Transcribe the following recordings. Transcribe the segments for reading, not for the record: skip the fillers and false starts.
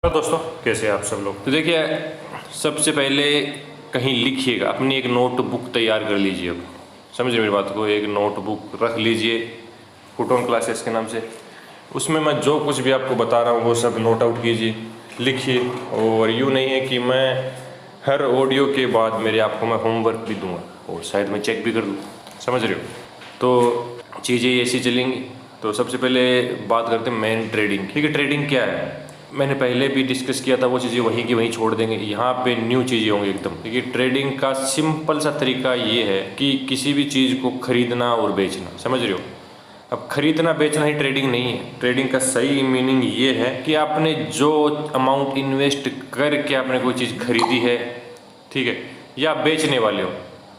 तो दोस्तों कैसे हैं आप सब लोग। तो देखिए, सबसे पहले कहीं लिखिएगा, अपनी एक नोटबुक तैयार कर लीजिए। अब समझ रहे मेरी बात को, एक नोटबुक रख लीजिए फुटोन क्लासेस के नाम से। उसमें मैं जो कुछ भी आपको बता रहा हूँ वो सब नोट आउट कीजिए, लिखिए। और यूँ नहीं है कि मैं हर ऑडियो के बाद मेरे आपको मैं होमवर्क भी दूंगा और शायद मैं चेक भी कर दूँ, समझ रहे हो। तो चीज़ें ऐसी चलेंगी। तो सबसे पहले बात करते हैं मेन ट्रेडिंग। ठीक है, ट्रेडिंग क्या है मैंने पहले भी डिस्कस किया था, वो चीज़ें वहीं की वहीं छोड़ देंगे। यहाँ पे न्यू चीज़ें होंगी एकदम। देखिए, ट्रेडिंग का सिंपल सा तरीका ये है कि किसी भी चीज़ को खरीदना और बेचना, समझ रहे हो। अब खरीदना बेचना ही ट्रेडिंग नहीं है। ट्रेडिंग का सही मीनिंग ये है कि आपने जो अमाउंट इन्वेस्ट करके आपने कोई चीज़ खरीदी है, ठीक है, या बेचने वाले हो,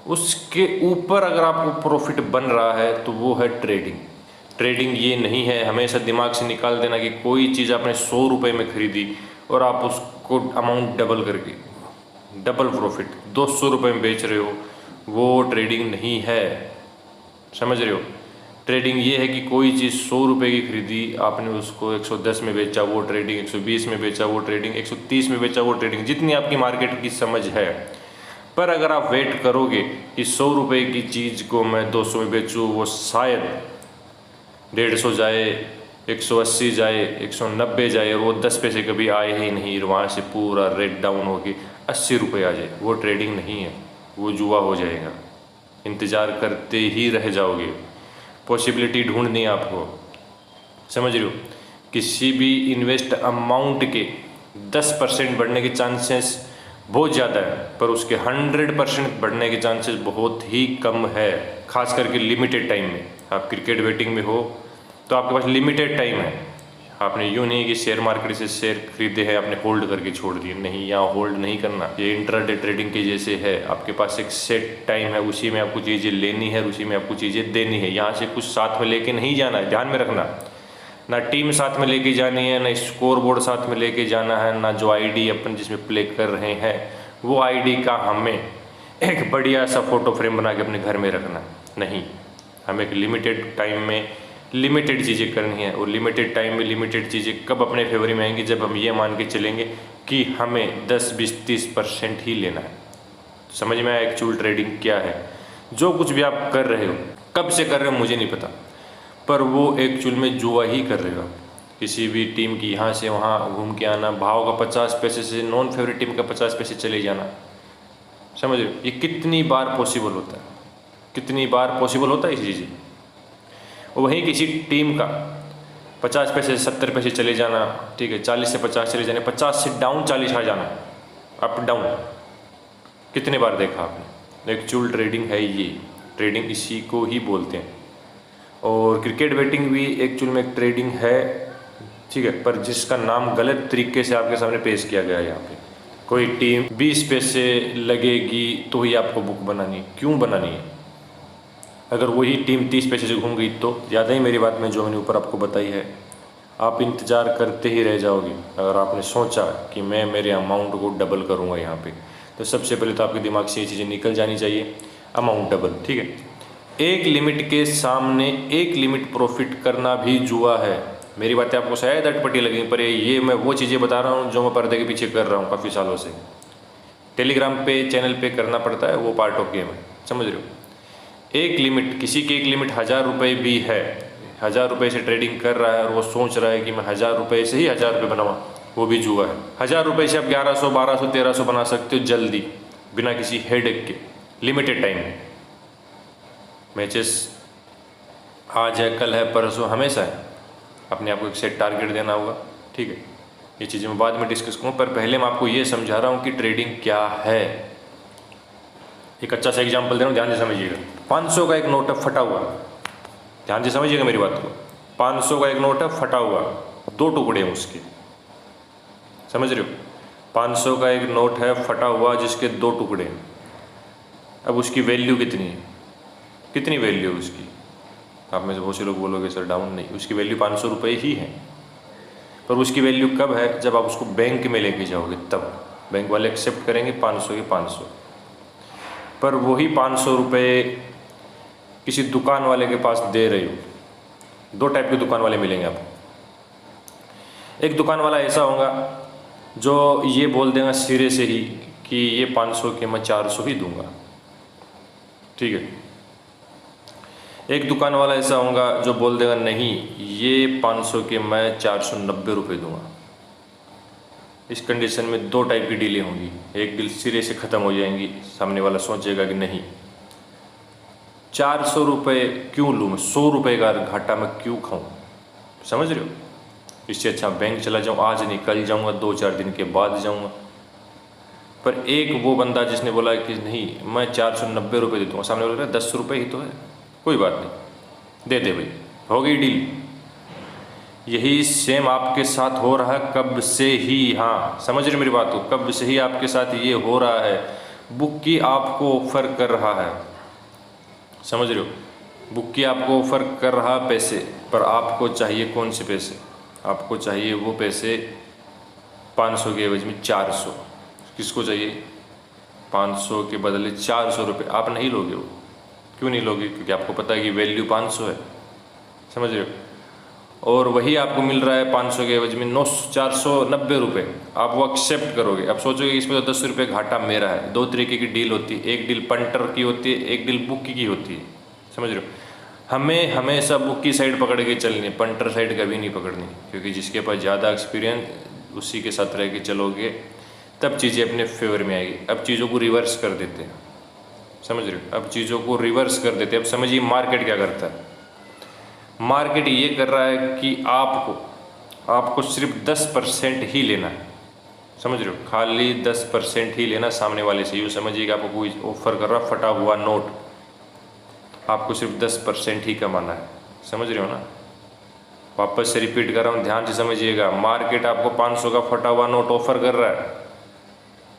उसके ऊपर अगर आपको प्रॉफिट बन रहा है तो वो है ट्रेडिंग। ट्रेडिंग ये नहीं है हमेशा दिमाग से निकाल देना कि कोई चीज़ आपने 100 रुपये में खरीदी और आप उसको अमाउंट डबल करके डबल प्रॉफिट 200 रुपये में बेच रहे हो, वो ट्रेडिंग नहीं है, समझ रहे हो। ट्रेडिंग ये है कि कोई चीज़ 100 रुपये की खरीदी, आपने उसको 110 में बेचा, वो ट्रेडिंग। 120 में बेचा, वो ट्रेडिंग। 130 में बेचा, वो ट्रेडिंग। जितनी आपकी मार्केट की समझ है। पर अगर आप वेट करोगे कि 100 रुपये की चीज़ को मैं 200 में बेचूँ, वो शायद 150 जाए, 180 जाए, 190 जाए, और वो 10 पैसे कभी आए ही नहीं, वहाँ से पूरा रेट डाउन होके 80 रुपये आ जाए, वो ट्रेडिंग नहीं है, वो जुआ हो जाएगा। इंतज़ार करते ही रह जाओगे, पॉसिबिलिटी ढूंढनी है आपको, समझ रहे हो। किसी भी इन्वेस्ट अमाउंट के 10% बढ़ने के चांसेस बहुत ज़्यादा है, पर उसके 100% बढ़ने के चांसेस बहुत ही कम है, खास करके लिमिटेड टाइम में। आप क्रिकेट बेटिंग में हो तो आपके पास लिमिटेड टाइम है। आपने यूँ नहीं कि शेयर मार्केट से शेयर खरीदे हैं आपने होल्ड करके छोड़ दिए, नहीं, यहाँ होल्ड नहीं करना। ये इंट्राडे ट्रेडिंग के जैसे है, आपके पास एक सेट टाइम है, उसी में आपको चीज़ें लेनी है, उसी में आपको चीज़ें देनी है। यहाँ से कुछ साथ में लेके नहीं जाना है, ध्यान में रखना। ना टीम साथ में लेके जानी है, ना स्कोर बोर्ड साथ में लेके जाना है, ना जो आईडी अपन जिसमें प्ले कर रहे हैं वो आईडी का हमें एक बढ़िया सा फोटो फ्रेम बना के अपने घर में रखना नहीं। हमें एक लिमिटेड टाइम में लिमिटेड चीज़ें करनी है, और लिमिटेड टाइम में लिमिटेड चीज़ें कब अपने फेवर में आएंगी, जब हम ये मान के चलेंगे कि हमें 10, 20, 30% ही लेना है। समझ में आया एक्चुअल ट्रेडिंग क्या है। जो कुछ भी आप कर रहे हो, कब से कर रहे हो मुझे नहीं पता, पर वो एक्चुअल में जुआ ही कर रहे हो। किसी भी टीम की यहाँ से वहाँ घूम के आना, भाव का 50 पैसे से नॉन फेवरेट टीम का 50 पैसे चले जाना, समझ रहे हो। ये कितनी बार पॉसिबल होता है, कितनी बार पॉसिबल होता है इस चीज़। और वहीं किसी टीम का 50 पैसे से 70 पैसे चले जाना, ठीक है, 40 से 50 चले जाने, 50 से डाउन 40 आ जाना, अप डाउन। कितने बार देखा आपने। एक्चुअल ट्रेडिंग है ये, ट्रेडिंग इसी को ही बोलते हैं। और क्रिकेट बेटिंग भी एक्चुअल में एक ट्रेडिंग है, ठीक है, पर जिसका नाम गलत तरीके से आपके सामने पेश किया गया है। यहाँ पे कोई टीम 20 पैसे लगेगी तो ही आपको बुक बनानी, क्यों बनानी है। अगर वही टीम 30 पैसे से घूम गई तो ज़्यादा ही मेरी बात में जो मैंने ऊपर आपको बताई है, आप इंतज़ार करते ही रह जाओगे। अगर आपने सोचा कि मैं मेरे अमाउंट को डबल करूँगा यहाँ पे, तो सबसे पहले तो आपके दिमाग से ये चीज़ें निकल जानी चाहिए, अमाउंट डबल, ठीक है। एक लिमिट के सामने एक लिमिट प्रॉफिट करना भी जुआ है। मेरी बातें आपको शायद अटपटी लगेंगी, पर ये मैं वो चीज़ें बता रहा हूँ जो मैं पर्दे के पीछे कर रहा हूँ काफ़ी सालों से। टेलीग्राम पे चैनल पे करना पड़ता है, वो पार्ट ऑफ गेम है, समझ रहे हो। एक लिमिट, किसी की एक लिमिट 1000 रुपये भी है, 1000 रुपये से ट्रेडिंग कर रहा है और वो सोच रहा है कि मैं 1000 रुपये से ही 1000 रुपये बनाऊँ, वो भी जुआ है। 1000 रुपये से आप 1100, 1200, 1300 बना सकते हो जल्दी, बिना किसी हेडेक के, लिमिटेड टाइम में। मैचेस आज है, कल है, परसों, हमेशा है। अपने आप को एक सेट टारगेट देना होगा, ठीक है। ये चीज़ें मैं बाद में डिस्कस करूँ, पर पहले मैं आपको ये समझा रहा हूँ कि ट्रेडिंग क्या है। एक अच्छा सा एग्जांपल दे रहा हूँ, ध्यान से समझिएगा। 500 का एक नोट है फटा हुआ, ध्यान से समझिएगा मेरी बात को। 500 का एक नोट है फटा हुआ, 2 टुकड़े हैं उसके, समझ रहे हो। 500 का एक नोट है फटा हुआ जिसके 2 टुकड़े हैं। अब उसकी वैल्यू कितनी है, कितनी वैल्यू है उसकी। आप में से बहुत से लोग बोलोगे सर डाउन नहीं, उसकी वैल्यू 500 रुपये ही है। पर उसकी वैल्यू कब है, जब आप उसको बैंक में लेके जाओगे, तब बैंक वाले एक्सेप्ट करेंगे 500 के 500। पर वही 500 रुपये किसी दुकान वाले के पास दे रहे हो। 2 टाइप के दुकान वाले मिलेंगे आपको। एक दुकान वाला ऐसा होगा जो ये बोल देगा सिरे से ही कि ये 500 के मैं 400 ही दूंगा, ठीक है। एक दुकान वाला ऐसा होगा जो बोल देगा नहीं ये 500 के मैं 490 रुपये दूंगा। इस कंडीशन में दो टाइप की डीलें होंगी, एक डील सिरे से ख़त्म हो जाएंगी, सामने वाला सोचेगा कि नहीं 400 रुपये क्यों लूँ, मैं 100 रुपये का घाटा मैं क्यों खाऊं, समझ रहे हो। इससे अच्छा बैंक चला जाऊँ, आज नहीं कल जाऊँगा, 2-4 दिन के बाद जाऊँगा। पर एक वो बंदा जिसने बोला कि नहीं मैं 490 रुपये दे दूँगा, सामने वाला 10 रुपये ही तो है, कोई बात नहीं दे दे भाई, हो गई डील। यही सेम आपके साथ हो रहा है कब से ही, हाँ समझ रहे मेरी बात को, कब से ही आपके साथ ये हो रहा है। बुक की आपको ऑफ़र कर रहा है, समझ रहे हो, बुक की आपको ऑफ़र कर रहा पैसे, पर आपको चाहिए कौन से पैसे, आपको चाहिए वो पैसे 500 के एवज में 400। किसको चाहिए 500 के बदले 400 रुपये, आप नहीं लोगे वो, क्यों नहीं लोगे, क्योंकि आपको पता है कि वैल्यू 500 है, समझ रहे हो। और वही आपको मिल रहा है 500 के एवज में 490 रुपये, आप वो एक्सेप्ट करोगे। अब सोचोगे इसमें तो 10 रुपये घाटा मेरा है। दो तरीके की डील होती है, एक डील पंटर की होती है, एक डील बुक की होती है, समझ रहे हो। हमें हमेशा बुक की साइड पकड़ के चलनी है, पंटर साइड कभी नहीं पकड़नी, क्योंकि जिसके पास ज़्यादा एक्सपीरियंस उसी के साथ रह के चलोगे तब चीज़ें अपने फेवर में आएगी। अब चीज़ों को रिवर्स कर देते हैं, समझ रहे हो, अब चीज़ों को रिवर्स कर देते हैं। अब समझिए मार्केट क्या करता है, मार्केट ये कर रहा है कि आपको सिर्फ 10% ही लेना है, समझ रहे हो, खाली 10% ही लेना सामने वाले से। यूँ समझिए कि आपको कोई ऑफर कर रहा फटा हुआ नोट, आपको सिर्फ 10% ही कमाना है, समझ रहे हो ना। वापस से रिपीट कर रहा हूँ, ध्यान से समझिएगा। मार्केट आपको 500 का फटा हुआ नोट ऑफर कर रहा है,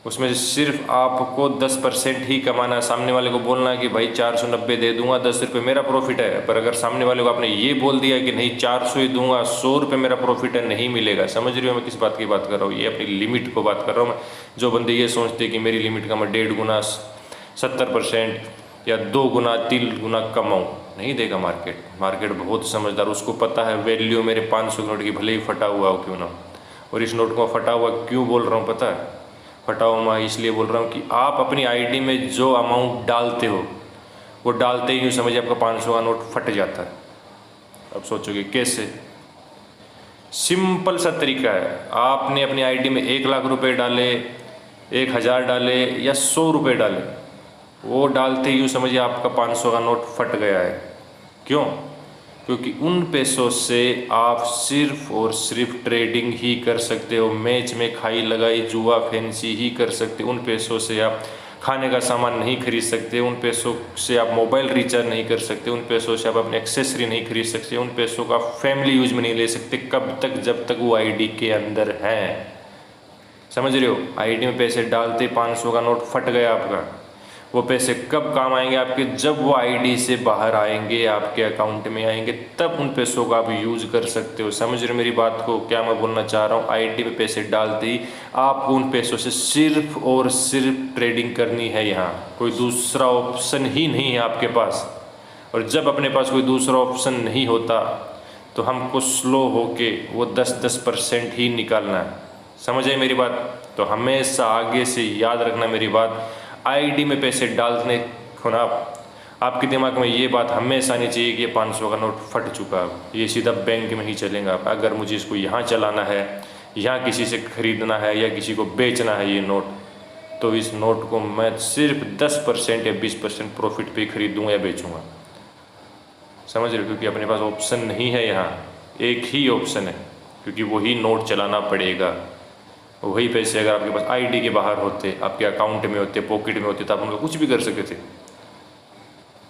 उसमें से सिर्फ आपको 10% ही कमाना है। सामने वाले को बोलना है कि भाई 490 दे दूंगा, 10 रुपये मेरा प्रॉफिट है। पर अगर सामने वाले को आपने ये बोल दिया कि नहीं 400 ही दूंगा, 100 रुपये मेरा प्रॉफिट है, नहीं मिलेगा। समझ रही हो मैं किस बात की बात कर रहा हूँ, ये अपनी लिमिट को बात कर रहा हूँ मैं। जो बंदे ये सोचते कि मेरी लिमिट का मैं 1.5 गुना 70% या 2 गुना 3 गुना कमाऊँ, नहीं देगा मार्केट। मार्केट बहुत समझदार, उसको पता है वैल्यू मेरे 500 नोट की भले ही फटा हुआ हो क्यों ना। और इस नोट को फटा हुआ क्यों बोल रहा हूँ पता है, फटा हुआ मैं इसलिए बोल रहा हूँ कि आप अपनी आईडी में जो अमाउंट डालते हो वो डालते ही यूँ समझिए आपका 500 का नोट फट जाता है। अब सोचोगे कैसे, सिंपल सा तरीका है। आपने अपनी आईडी में 1 लाख रुपए डाले, 1000 डाले या 100 रुपये डाले, वो डालते ही यूँ समझिए आपका 500 का नोट फट गया है। क्यों, क्योंकि उन पैसों से आप सिर्फ और सिर्फ ट्रेडिंग ही कर सकते हो, मैच में खाई लगाई जुआ फैंसी ही कर सकते हो। उन पैसों से आप खाने का सामान नहीं खरीद सकते, उन पैसों से आप मोबाइल रिचार्ज नहीं कर सकते, उन पैसों से आप अपने एक्सेसरी नहीं खरीद सकते, उन पैसों का फैमिली यूज में नहीं ले सकते। कब तक, जब तक वो आईडी के अंदर है, समझ रहे हो। आईडी में पैसे डालते 500 का नोट फट गया आपका, वो पैसे कब काम आएंगे आपके, जब वो आईडी से बाहर आएंगे, आपके अकाउंट में आएंगे, तब उन पैसों का आप यूज़ कर सकते हो। समझ रहे हो मेरी बात को, क्या मैं बोलना चाह रहा हूँ। आईडी में पैसे डालते ही आपको उन पैसों से सिर्फ और सिर्फ ट्रेडिंग करनी है, यहाँ कोई दूसरा ऑप्शन ही नहीं है आपके पास। और जब अपने पास कोई दूसरा ऑप्शन नहीं होता तो हमको स्लो होके वो 10% ही निकालना है। समझ आई मेरी बात। तो हमेशा आगे से याद रखना मेरी बात, आईडी में पैसे डालने को ना आपके दिमाग में ये बात हमेशा आनी चाहिए कि ये 500 का नोट फट चुका है, ये सीधा बैंक में ही चलेगा। अगर मुझे इसको यहाँ चलाना है, यहाँ किसी से ख़रीदना है या किसी को बेचना है ये नोट, तो इस नोट को मैं सिर्फ 10% या 20% प्रॉफिट पे खरीदूँगा या बेचूँगा। समझ रहे हो, क्योंकि अपने पास ऑप्शन नहीं है, यहाँ एक ही ऑप्शन है, क्योंकि वही नोट चलाना पड़ेगा। वही पैसे अगर आपके पास आईडी के बाहर होते, आपके अकाउंट में होते, पॉकेट में होते, तो आप उनका कुछ भी कर सकते थे।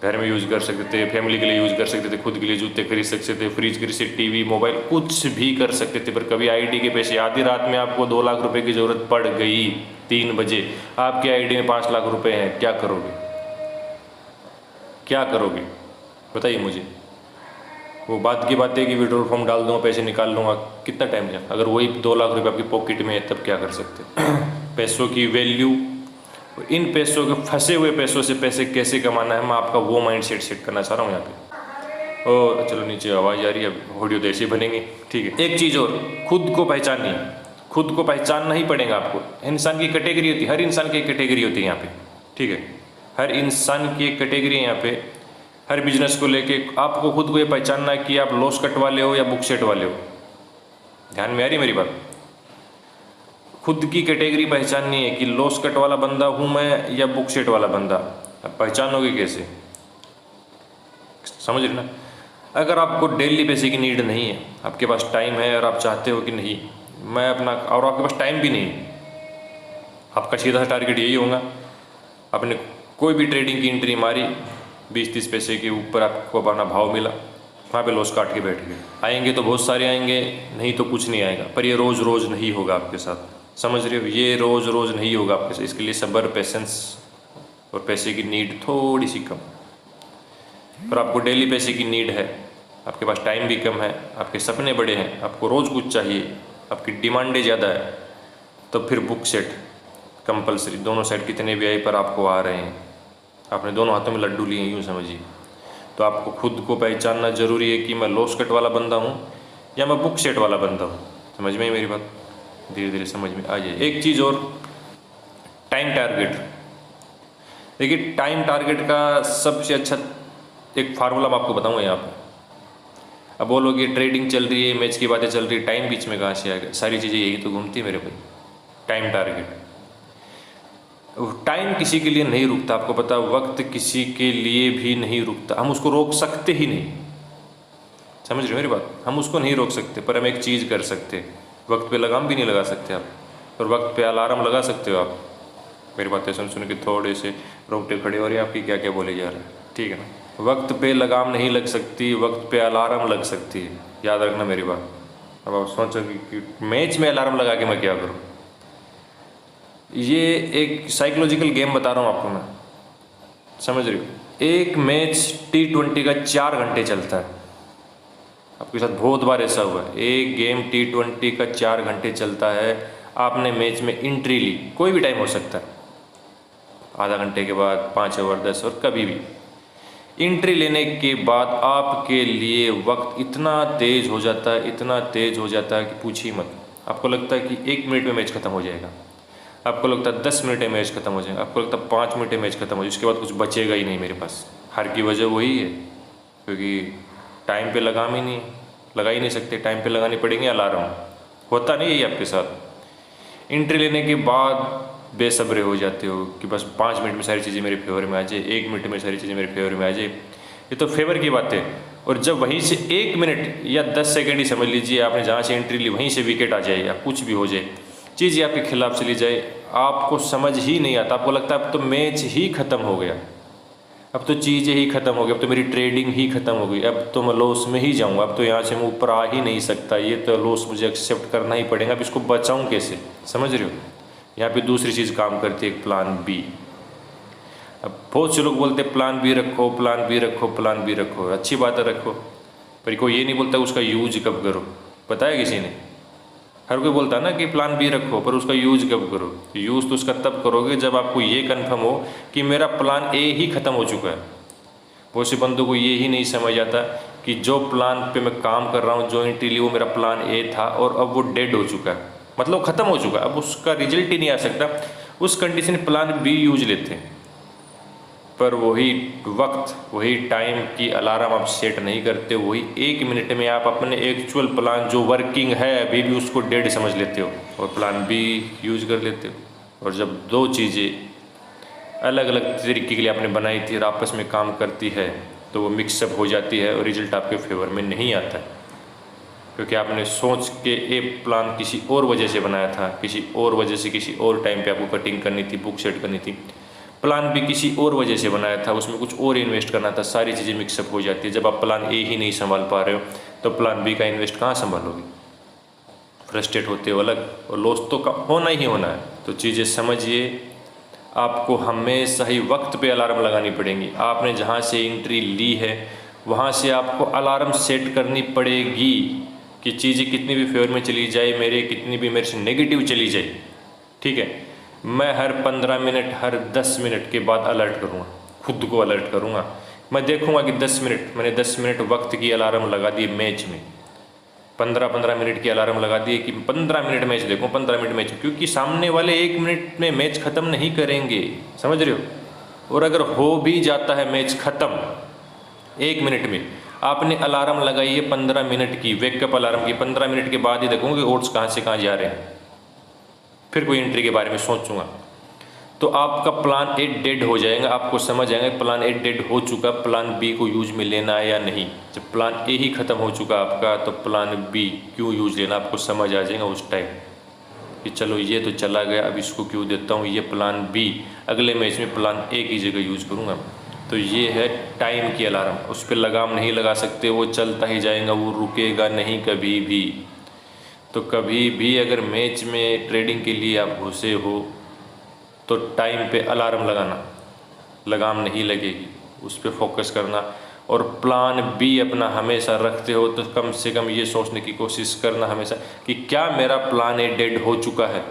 घर में यूज़ कर सकते थे, फैमिली के लिए यूज़ कर सकते थे, खुद के लिए जूते खरीद सकते थे, फ्रिज की रिसीट, टीवी, मोबाइल, कुछ भी कर सकते थे। पर कभी आईडी के पैसे, आधी रात में आपको 2 लाख रुपए की ज़रूरत पड़ गई, 3 बजे आपकी आईडी में 5 लाख रुपए हैं, क्या करोगे, क्या करोगे बताइए मुझे। वो बात की बात है कि विड्रॉल फॉर्म डाल दूँगा, पैसे निकाल लूँगा, कितना टाइम जाए। अगर वही 2 लाख रुपए आपकी पॉकेट में है तब क्या कर सकते। पैसों की वैल्यू, इन पैसों के, फंसे हुए पैसों से पैसे कैसे कमाना है, मैं आपका वो माइंड सेट करना चाह रहा हूँ यहाँ पे। और चलो नीचे आवाज़ आ रही है, ऑडियो तो ऐसे ही बनेंगे, ठीक है। एक चीज़ और, खुद को पहचानिए, खुद को पहचानना ही पड़ेगा आपको। इंसान की कैटेगरी होती है, हर इंसान की एक कैटेगरी होती है यहाँ पे, ठीक है, हर इंसान की एक कैटेगरी है यहाँ पे। हर बिजनेस को लेके आपको खुद को ये पहचानना है कि आप लॉस कट वाले हो या बुक सेट वाले हो। ध्यान में आ रही है मेरी बात? खुद की कैटेगरी पहचाननी है कि लॉस कट वाला बंदा हूँ मैं या बुक सेट वाला बंदा। अब पहचानोगे कैसे? समझ रहे ना? अगर आपको डेली पैसे की नीड नहीं है, आपके पास टाइम है और आप चाहते हो कि नहीं मैं अपना, और आपके पास टाइम भी नहीं, आपका सीधा सा टारगेट यही होगा, आपने कोई भी ट्रेडिंग की एंट्री मारी 20-30 पैसे के ऊपर आपको अपना भाव मिला, वहाँ पे लॉस काट के बैठ गए। आएंगे तो बहुत सारे आएंगे, नहीं तो कुछ नहीं आएगा। पर ये रोज़ रोज़ नहीं होगा आपके साथ, समझ रहे हो? ये रोज़ रोज़ नहीं होगा आपके साथ। इसके लिए सब्र, पेशेंस और पैसे की नीड थोड़ी सी कम। पर आपको डेली पैसे की नीड है, आपके पास टाइम भी कम है, आपके सपने बड़े हैं, आपको रोज़ कुछ चाहिए, आपकी डिमांडें ज़्यादा है, तो फिर बुक सेट कंपलसरी। दोनों साइड कितने भी आए पर आपको आ रहे हैं, आपने दोनों हाथों में लड्डू लिए, यूँ समझिए। तो आपको खुद को पहचानना ज़रूरी है कि मैं लॉस कट वाला बंदा हूँ या मैं बुक सेट वाला बंदा हूँ। समझ में मेरी बात? धीरे धीरे समझ में आ जाए। एक चीज़ और, टाइम टारगेट। देखिए टाइम टारगेट का सबसे अच्छा एक फार्मूला मैं आपको बताऊँगा यहाँ पर। अब बोलोगे ट्रेडिंग चल रही है, मैच की बातें चल रही है, टाइम बीच में कहाँ से आएगा? सारी चीज़ें यही तो घूमती है मेरे भाई। टाइम टारगेट, टाइम किसी के लिए नहीं रुकता, आपको पता, वक्त किसी के लिए भी नहीं रुकता, हम उसको रोक सकते ही नहीं। समझ रहे हो मेरी बात? हम उसको नहीं रोक सकते, पर हम एक चीज़ कर सकते, वक्त पे लगाम भी नहीं लगा सकते आप, और वक्त पे अलार्म लगा सकते हो आप। मेरी बातें सुन के थोड़े से रोंगटे खड़े हो रहे हैं आपकी, क्या क्या बोले जा रहा है, ठीक है ना? वक्त पे लगाम नहीं लग सकती, वक्त पे अलार्म लग सकती है, याद रखना मेरी बात। अब आप सोचोगे कि मैच में अलार्म लगा के मैं क्या करूँ? ये एक साइकोलॉजिकल गेम बता रहा हूँ आपको मैं, समझ रही हो? एक मैच T20 का 4 घंटे चलता है, आपके साथ बहुत बार ऐसा हुआ है। एक गेम T20 का 4 घंटे चलता है, आपने मैच में एंट्री ली, कोई भी टाइम हो सकता है, आधा घंटे के बाद, 5 ओवर, 10 ओवर, कभी भी। एंट्री लेने के बाद आपके लिए वक्त इतना तेज़ हो जाता है, इतना तेज़ हो जाता है कि पूछिए मत। आपको लगता है कि 1 मिनट में मैच ख़त्म हो जाएगा, आपको लगता है 10 मिनट में मैच ख़त्म हो जाएगा, आपको लगता है 5 मिनट में मैच ख़त्म हो जाएगा, उसके बाद कुछ बचेगा ही नहीं मेरे पास। हार की वजह वही है, क्योंकि टाइम पे लगा ही नहीं सकते, टाइम पे लगानी पड़ेंगे अलार्म। होता नहीं है आपके साथ? एंट्री लेने के बाद बेसब्रे हो जाते हो कि बस 5 मिनट में सारी चीज़ें मेरे फेवर में आ जाए, 1 मिनट में सारी चीज़ें मेरे फेवर में आ जाए, ये तो फेवर की बात है। और जब वहीं से 1 मिनट या 10 सेकेंड ही समझ लीजिए, आपने जहाँ से एंट्री ली वहीं से विकेट आ जाए या कुछ भी हो जाए, चीज़ आपके खिलाफ चली जाए, आपको समझ ही नहीं आता, आपको लगता है अब तो मैच ही ख़त्म हो गया, अब तो चीज़ें ही ख़त्म हो गई, अब तो मेरी ट्रेडिंग ही ख़त्म हो गई, अब तो मैं लॉस में ही जाऊंगा, अब तो यहाँ से मैं ऊपर आ ही नहीं सकता, ये तो लॉस मुझे एक्सेप्ट करना ही पड़ेगा, अब इसको बचाऊं कैसे? समझ रहे हो? यहाँ पे दूसरी चीज़ काम करती है, एक प्लान बी। अब बहुत से लोग बोलते हैं प्लान बी रखो, प्लान बी रखो, प्लान बी रखो, अच्छी बात है रखो, पर कोई ये नहीं बोलता उसका यूज कब करो। पता है किसी ने? हर कोई बोलता है ना कि प्लान बी रखो, पर उसका यूज कब करो? यूज़ तो उसका तब करोगे जब आपको ये कंफर्म हो कि मेरा प्लान ए ही ख़त्म हो चुका है। बहुत से बंदों को ये ही नहीं समझ आता कि जो प्लान पे मैं काम कर रहा हूँ, जो एंट्री ली, वो मेरा प्लान ए था और अब वो डेड हो चुका है, मतलब ख़त्म हो चुका है, अब उसका रिजल्ट ही नहीं आ सकता। उस कंडीशन में प्लान बी यूज लेते हैं, पर वही वक्त, वही टाइम की अलार्म आप सेट नहीं करते, वही 1 मिनट में आप अपने एक्चुअल प्लान जो वर्किंग है अभी भी उसको डेड समझ लेते हो और प्लान बी यूज कर लेते हो। और जब दो चीज़ें अलग अलग तरीके के लिए आपने बनाई थी और आपस में काम करती है तो वो मिक्सअप हो जाती है और रिजल्ट आपके फेवर में नहीं आता है, क्योंकि आपने सोच के एक प्लान किसी और वजह से बनाया था, किसी और वजह से किसी और टाइम पे आपको कटिंग करनी थी, बुक सेट करनी थी। प्लान भी किसी और वजह से बनाया था, उसमें कुछ और इन्वेस्ट करना था, सारी चीज़ें मिक्सअप हो जाती है। जब आप प्लान ए ही नहीं संभाल पा रहे हो तो प्लान बी का इन्वेस्ट कहाँ संभालोगे? फ्रस्ट्रेट होते हो अलग, और लॉस तो होना ही होना है। तो चीज़ें समझिए, आपको हमेशा ही वक्त पे अलार्म लगानी पड़ेंगी। आपने जहाँ से एंट्री ली है वहाँ से आपको अलार्म सेट करनी पड़ेगी कि चीज़ें कितनी भी फेवर में चली जाए, कितनी भी मेरे से नेगेटिव चली जाए, ठीक है, मैं हर 15 मिनट, हर 10 मिनट के बाद अलर्ट करूँगा, खुद को अलर्ट करूँगा। मैं देखूँगा कि 10 मिनट, मैंने 10 मिनट वक्त की अलार्म लगा दी मैच में, 15-15 मिनट की अलार्म लगा दिए कि 15 मिनट मैच देखो, 15 मिनट मैच, क्योंकि सामने वाले 1 मिनट में मैच ख़त्म नहीं करेंगे, समझ रहे हो। और अगर हो भी जाता है मैच ख़त्म 1 मिनट में, आपने अलार्म लगाई है 15 मिनट की, वेकअप अलार्म की, 15 मिनट के बाद ही देखूँगा कि ओट्स कहाँ से कहाँ जा रहे हैं, फिर कोई एंट्री के बारे में सोचूंगा। तो आपका प्लान ए डेड हो जाएगा, आपको समझ आएगा प्लान ए डेड हो चुका, प्लान बी को यूज में लेना है या नहीं। जब प्लान ए ही ख़त्म हो चुका आपका, तो प्लान बी क्यों यूज लेना आपको समझ आ जाएगा उस टाइम कि चलो ये तो चला गया, अब इसको क्यों देता हूँ, ये प्लान बी अगले मैच में प्लान ए की जगह यूज़ करूँगा। तो ये है टाइम की अलार्म, उस पर लगाम नहीं लगा सकते, वो चलता ही जाएगा, वो रुकेगा नहीं कभी भी। तो कभी भी अगर मैच में ट्रेडिंग के लिए आप घुसे हो तो टाइम पे अलार्म लगाना, लगाम नहीं लगेगी, उस पर फोकस करना। और प्लान बी अपना हमेशा रखते हो तो कम से कम ये सोचने की कोशिश करना हमेशा कि क्या मेरा प्लान ए डेड हो चुका है,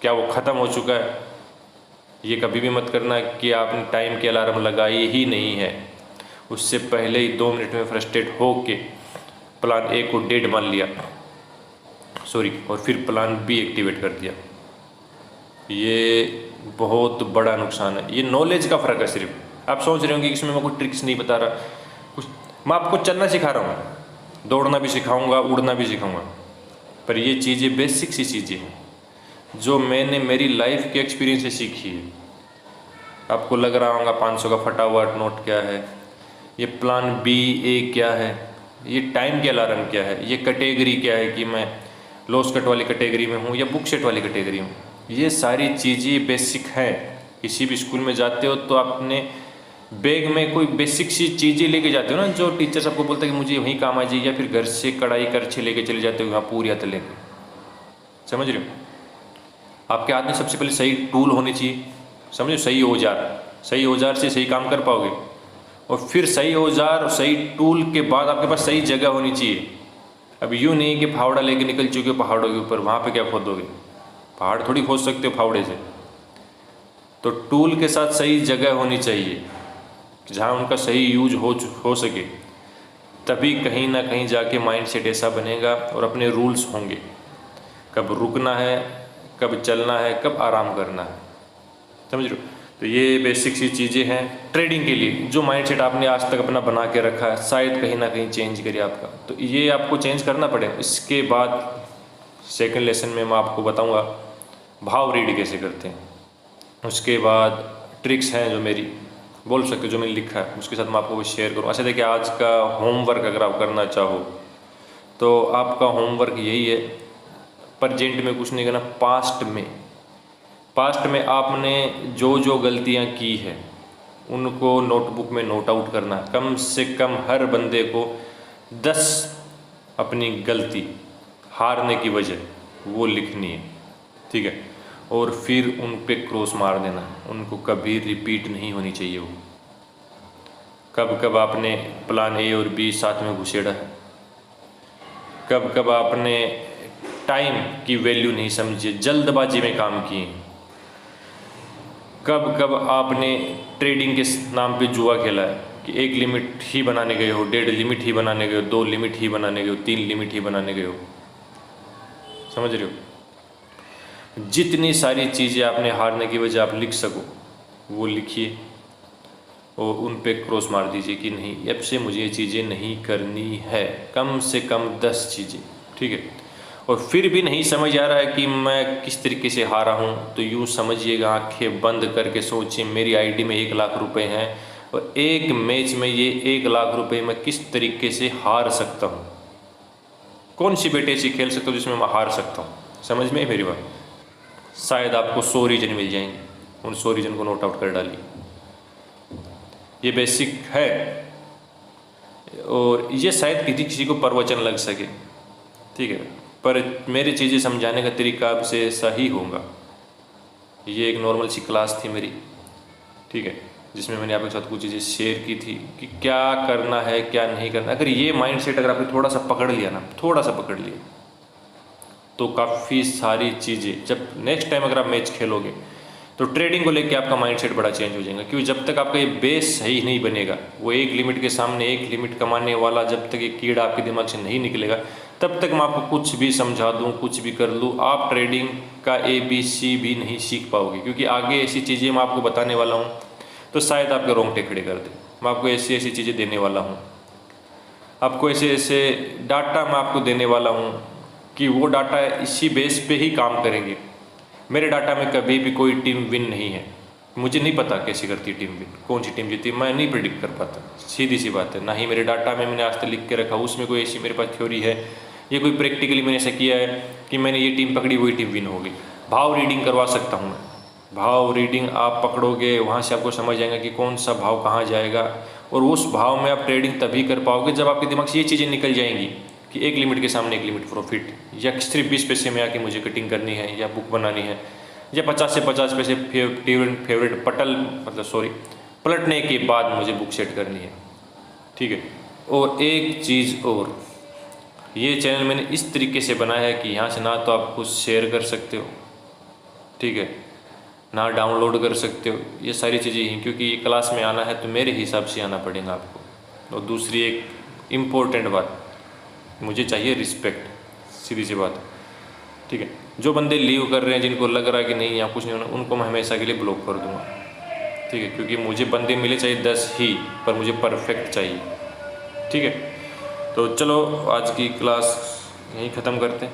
क्या वो ख़त्म हो चुका है। ये कभी भी मत करना कि आपने टाइम की अलार्म लगाई ही नहीं है, उससे पहले ही 2 मिनट में फ्रस्ट्रेट हो के प्लान ए को डेड मान लिया, सॉरी, और फिर प्लान बी एक्टिवेट कर दिया। ये बहुत बड़ा नुकसान है। ये नॉलेज का फ़र्क है। सिर्फ आप सोच रहे होंगे कि इसमें मैं कोई ट्रिक्स नहीं बता रहा, कुछ मैं आपको चलना सिखा रहा हूँ, दौड़ना भी सिखाऊंगा, उड़ना भी सिखाऊंगा, पर ये चीज़ें बेसिक सी चीज़ें हैं जो मैंने मेरी लाइफ के एक्सपीरियंस से सीखी है। आपको लग रहा होगा 500 का फटा हुआ नोट क्या है, ये प्लान बी ए क्या है, ये टाइम के अलार्म क्या है, ये कैटेगरी क्या है कि मैं लॉस कट वाली कैटेगरी में हूँ या बुक सेट वाली कैटेगरी में। ये सारी चीज़ें बेसिक हैं। किसी भी स्कूल में जाते हो तो आपने बैग में कोई बेसिक सी चीज़ें लेके जाते हो ना, जो टीचर्स आपको बोलता है कि मुझे वहीं काम आ जाए, या फिर घर से कढ़ाई करछे लेके चले जाते हो, वहाँ पूरी हाथ लेके, समझ रहे हो। आपके हाथ में सबसे पहले सही टूल होनी चाहिए, समझो, सही औजार, सही औजार से सही काम कर पाओगे। और फिर सही औजार सही टूल के बाद आपके पास सही जगह होनी चाहिए। अब यूँ नहीं कि फावड़ा लेके निकल चुके हो पहाड़ों के ऊपर, वहाँ पे क्या खोदोगे, पहाड़ थोड़ी खोद सकते हो फावड़े से। तो टूल के साथ सही जगह होनी चाहिए जहाँ उनका सही यूज हो सके, तभी कहीं ना कहीं जाके माइंड सेट ऐसा बनेगा और अपने रूल्स होंगे, कब रुकना है, कब चलना है, कब आराम करना है, समझ रहे हो। तो ये बेसिक सी चीज़ें हैं ट्रेडिंग के लिए, जो माइंड सेट आपने आज तक अपना बना के रखा है, शायद कहीं ना कहीं चेंज करिए आपका, तो ये आपको चेंज करना पड़ेगा। इसके बाद सेकंड लेसन में मैं आपको बताऊंगा भाव रीड कैसे करते हैं। उसके बाद ट्रिक्स हैं जो मेरी बोल सकते हो, जो मैंने लिखा है उसके साथ मैं आपको शेयर करूँ। अच्छा देखिए, आज का होमवर्क अगर आप करना चाहो तो आपका होमवर्क यही है, प्रेजेंट में कुछ नहीं करना, पास्ट में आपने जो जो गलतियाँ की है उनको नोटबुक में नोट आउट करना है। कम से कम हर बंदे को 10 अपनी गलती, हारने की वजह वो लिखनी है, ठीक है, और फिर उन पे क्रॉस मार देना, उनको कभी रिपीट नहीं होनी चाहिए। वो कब कब आपने प्लान ए और बी साथ में घुसेड़ा है, कब कब आपने टाइम की वैल्यू नहीं समझी, जल्दबाजी में काम किए, कब कब आपने ट्रेडिंग के नाम पे जुआ खेला है कि 1 लिमिट ही बनाने गए हो, 1.5 लिमिट ही बनाने गए हो, 2 लिमिट ही बनाने गए हो, 3 लिमिट ही बनाने गए हो, समझ रहे हो। जितनी सारी चीज़ें आपने हारने की वजह आप लिख सको वो लिखिए और उन पे क्रॉस मार दीजिए कि नहीं, अब से मुझे ये चीज़ें नहीं करनी है, कम से कम 10 चीज़ें, ठीक है। और फिर भी नहीं समझ आ रहा है कि मैं किस तरीके से हारा हूँ, तो यूँ समझिएगा, आंखें बंद करके सोचिए, मेरी आईडी में 1 लाख रुपए हैं और एक मैच में ये 1 लाख रुपए मैं किस तरीके से हार सकता हूँ, कौन सी बेटे ऐसी खेल सकता हूँ जिसमें मैं हार सकता हूँ। समझ में मेरी बात, शायद आपको 100 रीजन मिल जाएंगे, उन 100 रीजन को नोट आउट कर डालिए। ये बेसिक है और ये शायद किसी को प्रवचन लग सके, ठीक है, पर मेरी चीज़ें समझाने का तरीका आपसे सही होगा। ये एक नॉर्मल सी क्लास थी मेरी, ठीक है, जिसमें मैंने आपके साथ कुछ चीज़ें शेयर की थी कि क्या करना है क्या नहीं करना। अगर ये माइंड सेट अगर आपने थोड़ा सा पकड़ लिया ना, थोड़ा सा पकड़ लिया, तो काफ़ी सारी चीज़ें जब नेक्स्ट टाइम अगर आप मैच खेलोगे तो ट्रेडिंग को लेके आपका माइंडसेट बड़ा चेंज हो जाएगा, क्योंकि जब तक आपका ये बेस सही नहीं बनेगा, वो एक लिमिट के सामने एक लिमिट कमाने वाला जब तक ये कीड़ा आपके दिमाग से नहीं निकलेगा, तब तक मैं आपको कुछ भी समझा दूँ, कुछ भी कर लूँ, आप ट्रेडिंग का ABC भी नहीं सीख पाओगे। क्योंकि आगे ऐसी चीज़ें मैं आपको बताने वाला हूँ तो शायद आपके रोंगटे खड़े कर दे। मैं आपको ऐसी ऐसी चीज़ें देने वाला हूँ, आपको ऐसे ऐसे डाटा मैं आपको देने वाला हूँ कि वो डाटा इसी बेस पे ही काम करेंगे। मेरे डाटा में कभी भी कोई टीम विन नहीं है। मुझे नहीं पता कैसे करती टीम विन, कौन सी टीम जीती, मैं नहीं प्रिडिक्ट कर पाता, सीधी सी बात है। ना ही मेरे डाटा में मैंने आज तक लिख के रखा उसमें कोई ऐसी मेरे पास थ्योरी है, ये कोई प्रैक्टिकली मैंने ऐसा किया है कि मैंने ये टीम पकड़ी वही टीम विन होगी। भाव रीडिंग करवा सकता हूँ मैं, भाव रीडिंग आप पकड़ोगे, वहाँ से आपको समझ आएगा कि कौन सा भाव कहाँ जाएगा, और उस भाव में आप ट्रेडिंग तभी कर पाओगे जब आपके दिमाग से ये चीज़ें निकल जाएंगी कि एक लिमिट के सामने एक लिमिट प्रॉफिट, या सिर्फ 20 पैसे में आके मुझे कटिंग करनी है या बुक बनानी है, या 50 से 50 पैसे फेवरेट पलटने के बाद मुझे बुक सेट करनी है। ठीक है। और एक चीज़ और, ये चैनल मैंने इस तरीके से बनाया है कि यहाँ से ना तो आप कुछ शेयर कर सकते हो, ठीक है, ना डाउनलोड कर सकते हो, ये सारी चीज़ें हैं। क्योंकि ये क्लास में आना है तो मेरे हिसाब से आना पड़ेगा आपको। और दूसरी एक इम्पोर्टेंट बात, मुझे चाहिए रिस्पेक्ट, सीधी सी बात, ठीक है। जो बंदे लीव कर रहे हैं, जिनको लग रहा है कि नहीं यहाँ कुछ नहीं होना, उनको मैं हमेशा के लिए ब्लॉक कर दूँगा, ठीक है। क्योंकि मुझे बंदे मिले चाहिए 10 ही, पर मुझे परफेक्ट चाहिए, ठीक है। तो चलो आज की क्लास यहीं ख़त्म करते हैं।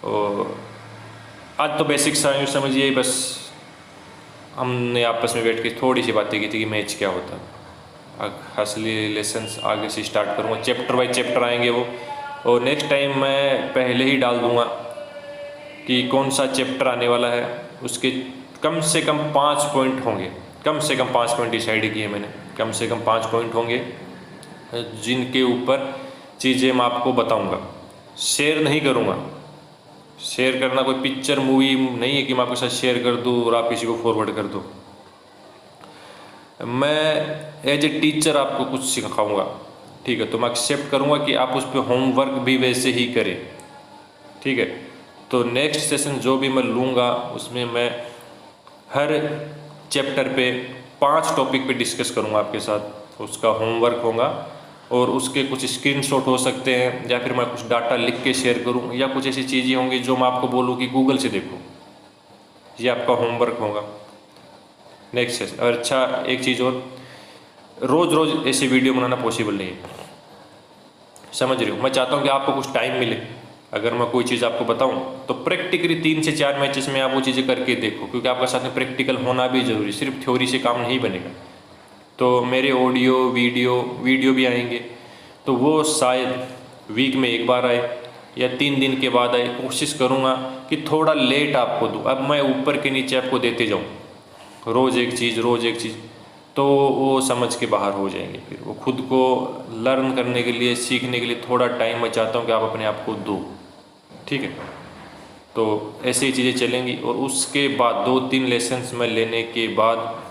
और आज तो बेसिक सा यूँ समझिए, बस हमने आपस में बैठ के थोड़ी सी बातें की थी कि मैच क्या होता है। असली लेसन्स आगे से स्टार्ट करूँगा, चैप्टर बाय चैप्टर आएंगे वो। और नेक्स्ट टाइम मैं पहले ही डाल दूँगा कि कौन सा चैप्टर आने वाला है, उसके कम से कम 5 पॉइंट होंगे, कम से कम 5 पॉइंट डिसाइड किए मैंने, कम से कम 5 पॉइंट होंगे जिनके ऊपर चीज़ें मैं आपको बताऊँगा। शेयर नहीं करूँगा, शेयर करना कोई पिक्चर मूवी नहीं है कि मैं आपके साथ शेयर कर दूँ और आप किसी को फॉरवर्ड कर दो। मैं एज ए टीचर आपको कुछ सिखाऊंगा, ठीक है। तो मैं एक्सेप्ट करूँगा कि आप उस पर होमवर्क भी वैसे ही करें, ठीक है। तो नेक्स्ट सेशन जो भी मैं लूँगा उसमें मैं हर चैप्टर पे 5 टॉपिक पे डिस्कस करूँगा आपके साथ, उसका होमवर्क होगा और उसके कुछ स्क्रीनशॉट हो सकते हैं, या फिर मैं कुछ डाटा लिख के शेयर करूँ, या कुछ ऐसी चीज़ें होंगी जो मैं आपको बोलूँ कि गूगल से देखो। ये आपका होमवर्क होगा नेक्स्ट सेशन। और अच्छा एक चीज़ और, रोज़ रोज़ ऐसी वीडियो बनाना पॉसिबल नहीं है, समझ रहे हो। मैं चाहता हूँ कि आपको कुछ टाइम मिले, अगर मैं कोई चीज़ आपको बताऊँ तो प्रैक्टिकली 3 से 4 मैचेस में आप वो चीज़ें करके देखो, क्योंकि आपके साथ में प्रैक्टिकल होना भी ज़रूरी, सिर्फ थ्योरी से काम नहीं बनेगा। तो मेरे ऑडियो वीडियो भी आएंगे, तो वो शायद वीक में एक बार आए या 3 दिन के बाद आए। कोशिश करूँगा कि थोड़ा लेट आपको दूँ। अब मैं ऊपर के नीचे आपको देते जाऊँ रोज़ एक चीज़, तो वो समझ के बाहर हो जाएंगे। फिर वो खुद को लर्न करने के लिए, सीखने के लिए थोड़ा टाइम मैं चाहता हूँ कि आप अपने आप को दो, ठीक है। तो ऐसी चीज़ें चलेंगी। और उसके बाद 2-3 लेसन्स में लेने के बाद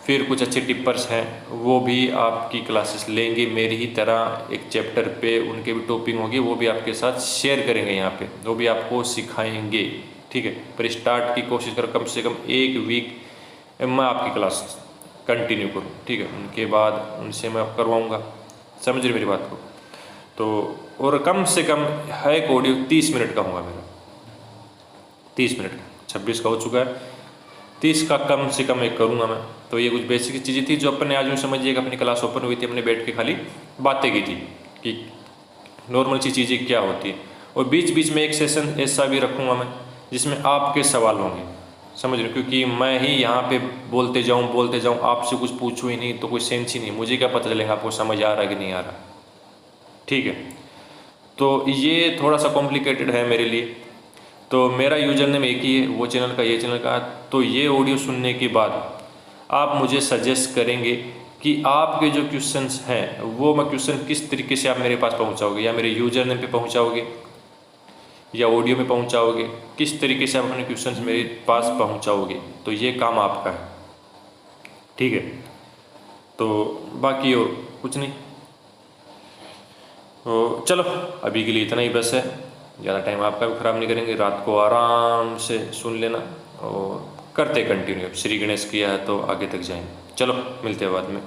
फिर कुछ अच्छे टिप्पर्स हैं, वो भी आपकी क्लासेस लेंगे मेरी ही तरह, एक चैप्टर पे उनके भी टॉपिक होगी, वो भी आपके साथ शेयर करेंगे यहाँ पे, वो भी आपको सिखाएंगे, ठीक है। पर स्टार्ट की कोशिश करो कम से कम 1 वीक मैं आपकी क्लास कंटिन्यू करूँ, ठीक है। उनके बाद उनसे मैं करवाऊँगा, समझ रहे मेरी बात को। तो और कम से कम है एक ऑडियो 30 मिनट का होगा मेरा, 30 मिनट का, 26 का हो चुका है, 30 का कम से कम एक करूँगा मैं। तो ये कुछ बेसिक चीज़ें थी जो अपने आज यूँ समझिएगा अपनी क्लास ओपन हुई थी, अपने बैठ के खाली बातें की थी कि नॉर्मल सी चीज़ें क्या होती है। और बीच बीच में एक सेशन ऐसा भी रखूँगा मैं जिसमें आपके सवाल होंगे, समझ रहे हो। क्योंकि मैं ही यहाँ पे बोलते जाऊँ आपसे कुछ पूछूँ ही नहीं तो कोई सेंस ही नहीं, मुझे क्या पता चलेगा आपको समझ आ रहा है कि नहीं आ रहा, ठीक है। तो ये थोड़ा सा कॉम्प्लिकेटेड है मेरे लिए। तो मेरा यूजर नेम एक ही है, वो चैनल का, ये चैनल का। तो ये ऑडियो सुनने के बाद आप मुझे सजेस्ट करेंगे कि आपके जो क्वेश्चंस हैं वो मैं क्वेश्चन किस तरीके से आप मेरे पास पहुंचाओगे, या मेरे यूजर नेम पे पहुंचाओगे या ऑडियो में पहुंचाओगे, किस तरीके से आप अपने क्वेश्चंस मेरे पास पहुंचाओगे। तो ये काम आपका है, ठीक है। तो बाकी और कुछ नहीं। तो चलो अभी के लिए इतना ही बस है, ज़्यादा टाइम आपका भी ख़राब नहीं करेंगे। रात को आराम से सुन लेना और करते कंटिन्यू। अब श्री गणेश किया है तो आगे तक जाएंगे। चलो मिलते हैं बाद में।